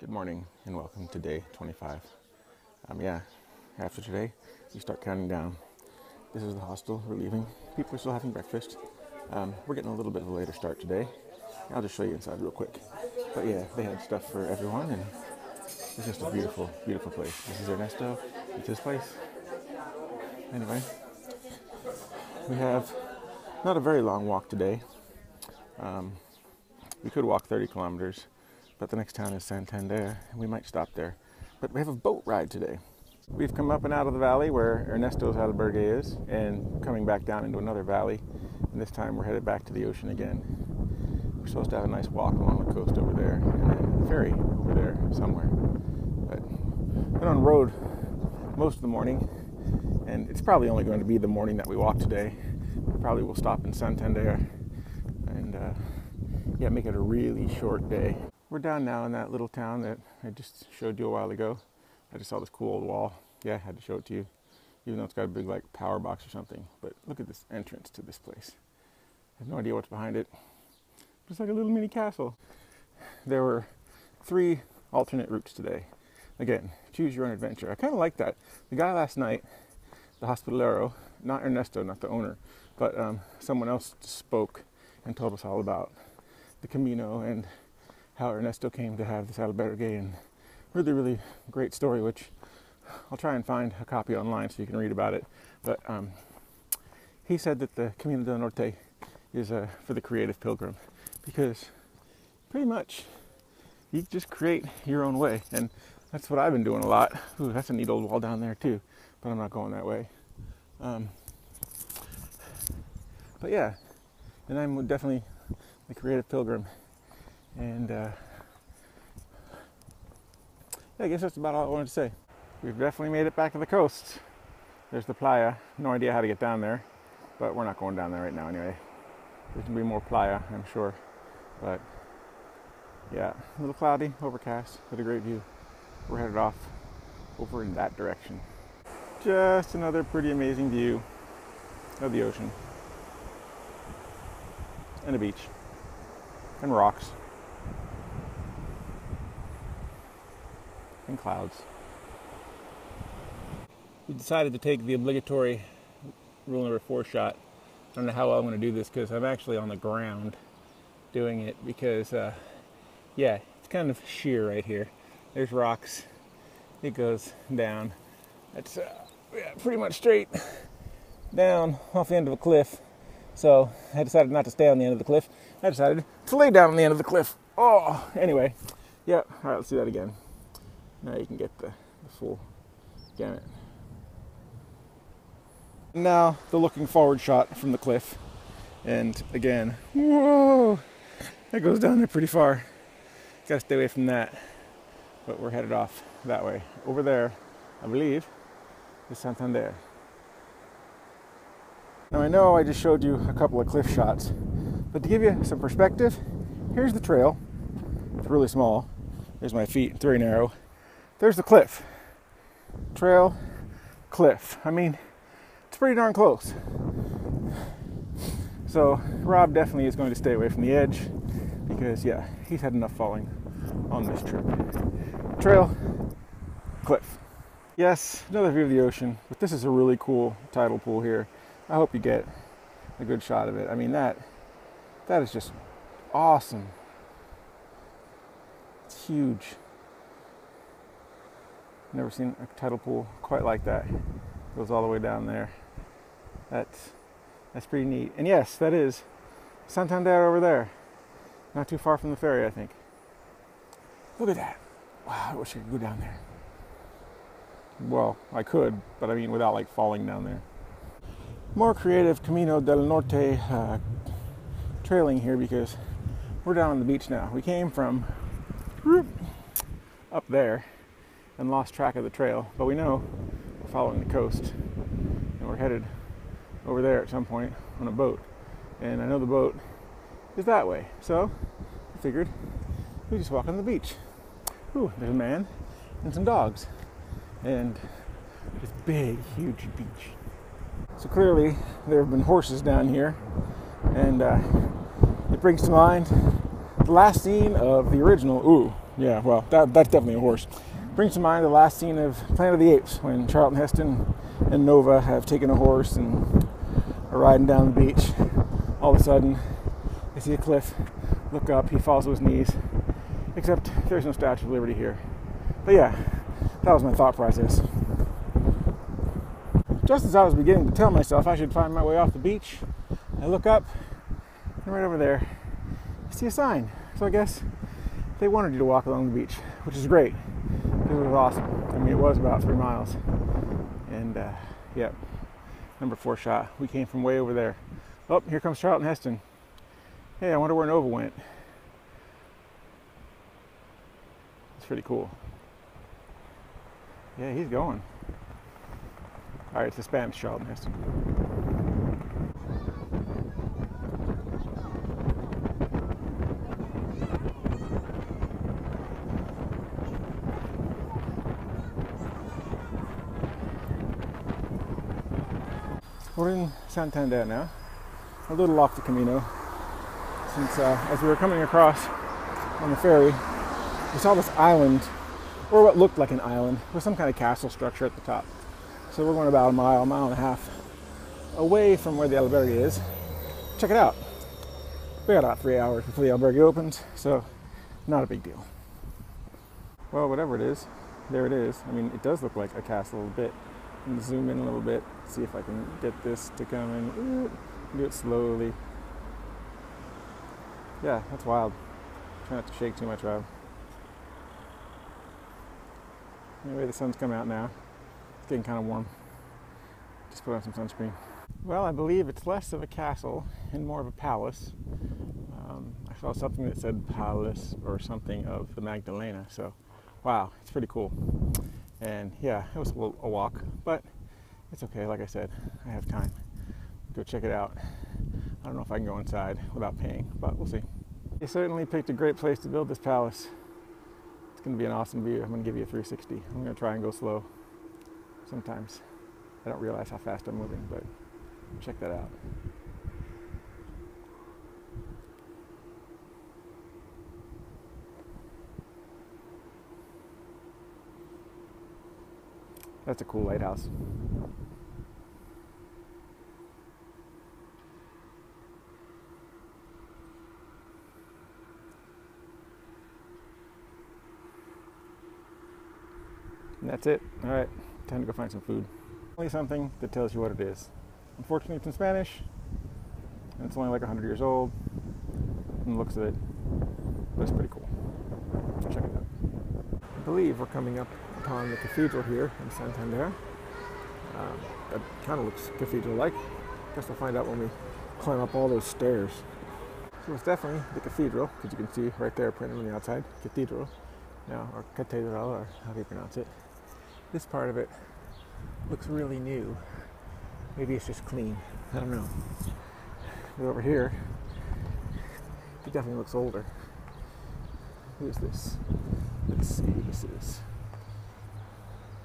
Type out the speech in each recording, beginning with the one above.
Good morning and welcome to day 25. After today, we start counting down. This is the hostel we're leaving. People are still having breakfast. We're getting a little bit of a later start today. I'll just show you inside real quick. But yeah, they had stuff for everyone and it's just a beautiful, beautiful place. This is Ernesto. It's his place. Anyway, we have not a very long walk today. We could walk 30 kilometers. But the next town is Santander, and we might stop there. But we have a boat ride today. We've come up and out of the valley where Ernesto's albergue is, and coming back down into another valley. And this time we're headed back to the ocean again. We're supposed to have a nice walk along the coast over there, and then a ferry over there somewhere. But been on the road most of the morning, and it's probably only going to be the morning that we walk today. We probably will stop in Santander and make it a really short day. We're down now in that little town that I just showed you a while ago. I just saw this cool old wall. Yeah, I had to show it to you, even though it's got a big like power box or something. But look at this entrance to this place. I have no idea what's behind it. It's like a little mini castle. There were 3 alternate routes today. Again, choose your own adventure. I kind of like that. The guy last night, the hospitalero, not Ernesto, not the owner, but someone else spoke and told us all about the Camino and how Ernesto came to have this albergue, and really, really great story, which I'll try and find a copy online so you can read about it. But he said that the Camino del Norte is for the creative pilgrim, because pretty much you just create your own way, and that's what I've been doing a lot. Ooh, that's a neat old wall down there too, but I'm not going that way. But yeah, and I'm definitely the creative pilgrim. And I guess that's about all I wanted to say. We've definitely made it back to the coast. There's the playa. No idea how to get down there, but we're not going down there right now anyway. There's gonna be more playa, I'm sure. But yeah, a little cloudy, overcast, with a great view. We're headed off over in that direction. Just another pretty amazing view of the ocean and a beach and rocks. And clouds. We decided to take the obligatory rule number 4 shot. I don't know how well I'm going to do this because I'm actually on the ground doing it because, it's kind of sheer right here. There's rocks. It goes down. It's pretty much straight down off the end of a cliff. So I decided not to stay on the end of the cliff. I decided to lay down on the end of the cliff. Oh, anyway. Yeah, all right, let's do that again. Now you can get the full gamut. Now the looking forward shot from the cliff. And again, whoa, that goes down there pretty far. Gotta stay away from that. But we're headed off that way. Over there, I believe, is Santander. Now I know I just showed you a couple of cliff shots, but to give you some perspective, here's the trail. It's really small. There's my feet, it's very narrow. There's the cliff. Trail, cliff. I mean, it's pretty darn close. So Rob definitely is going to stay away from the edge because, yeah, he's had enough falling on this trip. Trail, cliff. Yes, another view of the ocean, but this is a really cool tidal pool here. I hope you get a good shot of it. I mean, that is just awesome. It's huge. Never seen a tidal pool quite like that. Goes all the way down there. That's pretty neat. And yes, that is Santander over there. Not too far from the ferry, I think. Look at that. Wow, I wish I could go down there. Well, I could, but I mean without like falling down there. More creative Camino del Norte trailing here because we're down on the beach now. We came from up there and lost track of the trail, but we know we're following the coast and we're headed over there at some point on a boat, and I know the boat is that way, so I figured we just walk on the beach. Ooh, there's a man and some dogs and this big huge beach. So clearly there have been horses down here, and it brings to mind the last scene of the original Yeah, well, that's definitely a horse. Brings to mind the last scene of Planet of the Apes when Charlton Heston and Nova have taken a horse and are riding down the beach. All of a sudden, they see a cliff, look up, he falls to his knees, except there's no Statue of Liberty here. But yeah, that was my thought process. Just as I was beginning to tell myself I should find my way off the beach, I look up, and right over there, I see a sign. So I guess they wanted you to walk along the beach, which is great. It was awesome. I mean, it was about 3 miles. And, yeah, number 4 shot. We came from way over there. Oh, here comes Charlton Heston. Hey, I wonder where Nova went. It's pretty cool. Yeah, he's going. All right, it's the Spanish Charlton Heston. We're in Santander now, a little off the Camino, since as we were coming across on the ferry, we saw this island, or what looked like an island, with some kind of castle structure at the top. So we're going about a mile and a half away from where the albergue is. Check it out. We got about 3 hours before the albergue opens, so not a big deal. Well, whatever it is, there it is. I mean, it does look like a castle a little bit. I'm going to zoom in a little bit, see if I can get this to come in. Do it slowly. Yeah, that's wild. Try not to shake too much, Rob. Anyway, the sun's coming out now. It's getting kind of warm. Just put on some sunscreen. Well, I believe it's less of a castle and more of a palace. I saw something that said palace or something of the Magdalena, so wow, it's pretty cool. And yeah, it was a walk, but it's okay. Like I said, I have time. Go check it out. I don't know if I can go inside without paying, but we'll see. You certainly picked a great place to build this palace. It's going to be an awesome view. I'm going to give you a 360. I'm going to try and go slow. Sometimes I don't realize how fast I'm moving, but check that out. That's a cool lighthouse. And that's it. All right, time to go find some food. Only something that tells you what it is. Unfortunately, it's in Spanish, and it's only like 100 years old, from the looks of it, but it's pretty cool. Check it out. I believe we're coming up upon the cathedral here in Santander. It kind of looks cathedral-like. Guess we'll find out when we climb up all those stairs. So it's definitely the cathedral, because you can see right there printed on the outside, cathedral. Now, or catedral, or how do you pronounce it? This part of it looks really new. Maybe it's just clean. I don't know. But over here, it definitely looks older. Who is this? Let's see who this is.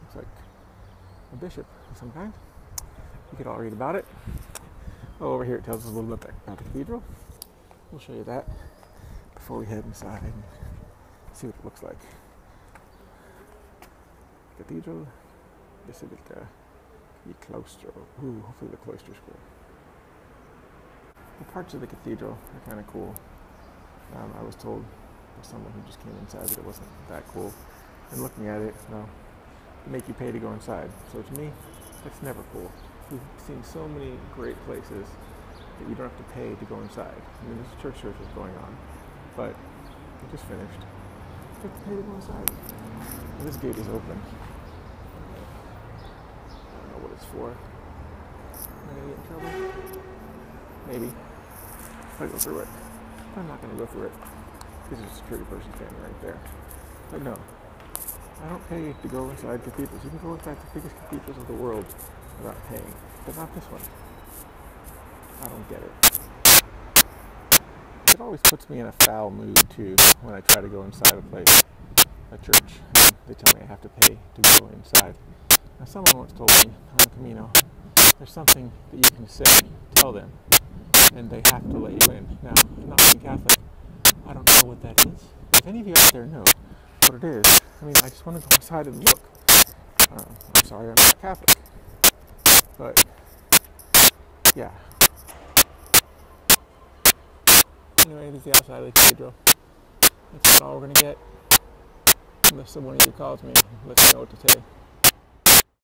Looks like a bishop of some kind. We could all read about it. Oh, over here it tells us a little bit about the cathedral. We'll show you that before we head inside and see what it looks like. Cathedral, Basilica, y Claustro. Ooh, hopefully the cloister's cool. The parts of the cathedral are kind of cool. I was told by someone who just came inside that it wasn't that cool. And looking at it, well, they make you pay to go inside. So to me, that's never cool. We've seen so many great places that you don't have to pay to go inside. I mean, there's a church service going on, but it just finished. You have to pay to go inside. And this gate is open. I don't know what it's for. Am I gonna get in trouble? Maybe. I'll go through it. I'm not gonna go through it. There's a security person standing right there. But no, I don't pay to go inside cathedrals. You can go inside the biggest cathedrals of the world without paying, but not this one. I don't get it. It always puts me in a foul mood too when I try to go inside a place, a church. They tell me I have to pay to go inside. Now, someone once told me on Camino, there's something that you can say, tell them, and they have to let you in. Now, not being Catholic, I don't know what that is. If any of you out there know, what it is. I mean, I just want to go inside and look. I'm sorry, I'm not Catholic. But, yeah. Anyway, this is the outside of the cathedral. That's about all we're going to get. Unless one of you calls me and lets me know what to say.